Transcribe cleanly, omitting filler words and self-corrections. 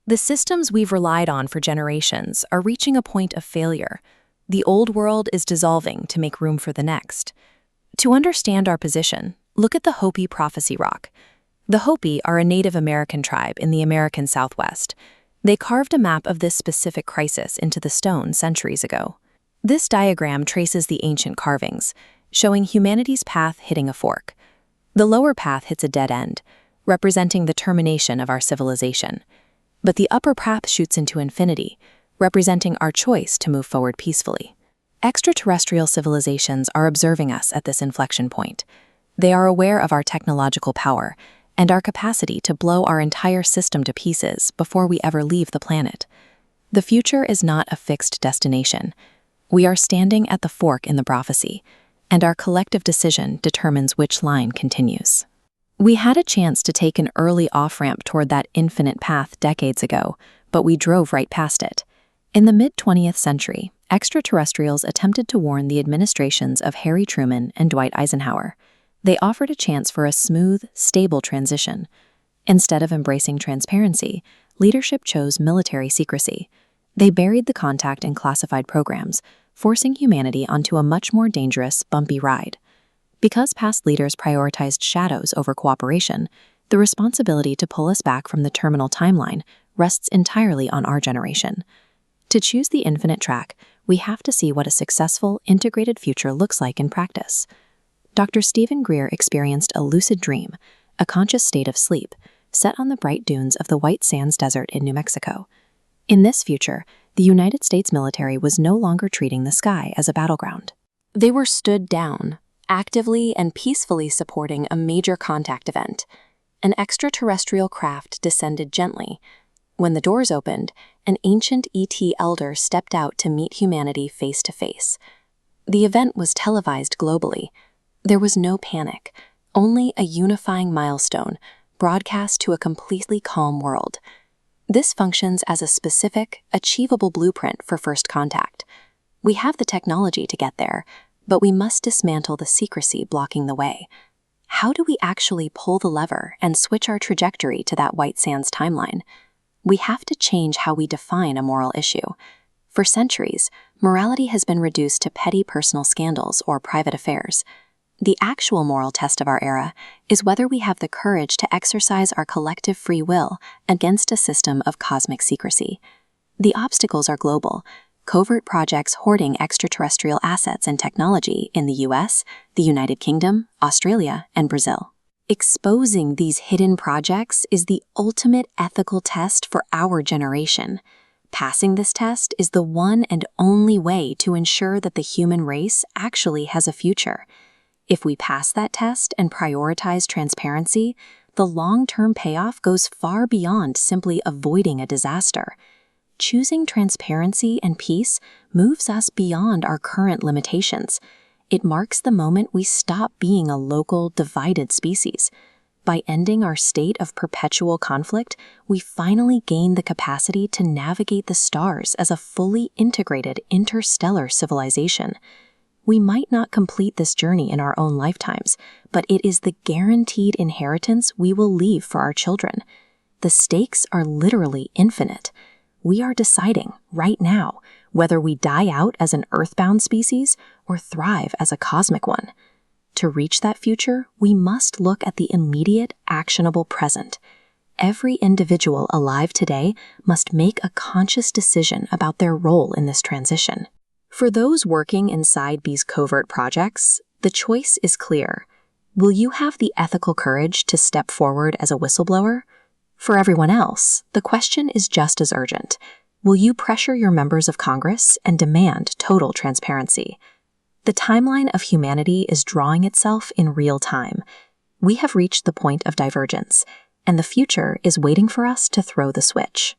The systems we've relied on for generations are reaching a point of failure. The old world is dissolving to make room for the next. To understand our position, look at the Hopi prophecy rock. The Hopi are a Native American tribe in the American Southwest. They carved a map of this specific crisis into the stone centuries ago. This diagram traces the ancient carvings, showing humanity's path hitting a fork. The lower path hits a dead end, representing the termination of our civilization. But the upper path shoots into infinity, representing our choice to move forward peacefully. Extraterrestrial civilizations are observing us at this inflection point. They are aware of our technological power and our capacity to blow our entire system to pieces before we ever leave the planet. The future is not a fixed destination. We are standing at the fork in the prophecy, and our collective decision determines which line continues. We had a chance to take an early off-ramp toward that infinite path decades ago, but we drove right past it. In the mid-20th century, extraterrestrials attempted to warn the administrations of Harry Truman and Dwight Eisenhower. They offered a chance for a smooth, stable transition. Instead of embracing transparency, leadership chose military secrecy. They buried the contact in classified programs, forcing humanity onto a much more dangerous, bumpy ride. Because past leaders prioritized shadows over cooperation, the responsibility to pull us back from the terminal timeline rests entirely on our generation. To choose the infinite track, we have to see what a successful, integrated future looks like in practice. Dr. Stephen Greer experienced a lucid dream, a conscious state of sleep, set on the bright dunes of the White Sands Desert in New Mexico. In this future, the United States military was no longer treating the sky as a battleground. They were stood down, actively and peacefully supporting a major contact event. An extraterrestrial craft descended gently. When the doors opened, an ancient ET elder stepped out to meet humanity face to face. The event was televised globally. There was no panic, only a unifying milestone, broadcast to a completely calm world. This functions as a specific, achievable blueprint for first contact. We have the technology to get there, but we must dismantle the secrecy blocking the way. How do we actually pull the lever and switch our trajectory to that White Sands timeline? We have to change how we define a moral issue. For centuries, morality has been reduced to petty personal scandals or private affairs. The actual moral test of our era is whether we have the courage to exercise our collective free will against a system of cosmic secrecy. The obstacles are global. Covert projects hoarding extraterrestrial assets and technology in the US, the United Kingdom, Australia, and Brazil. Exposing these hidden projects is the ultimate ethical test for our generation. Passing this test is the one and only way to ensure that the human race actually has a future. If we pass that test and prioritize transparency, the long-term payoff goes far beyond simply avoiding a disaster. Choosing transparency and peace moves us beyond our current limitations. It marks the moment we stop being a local, divided species. By ending our state of perpetual conflict, we finally gain the capacity to navigate the stars as a fully integrated interstellar civilization. We might not complete this journey in our own lifetimes, but it is the guaranteed inheritance we will leave for our children. The stakes are literally infinite. We are deciding, right now, whether we die out as an earthbound species or thrive as a cosmic one. To reach that future, we must look at the immediate, actionable present. Every individual alive today must make a conscious decision about their role in this transition. For those working inside these covert projects, the choice is clear. Will you have the ethical courage to step forward as a whistleblower? For everyone else, the question is just as urgent. Will you pressure your members of Congress and demand total transparency? The timeline of humanity is drawing itself in real time. We have reached the point of divergence, and the future is waiting for us to throw the switch.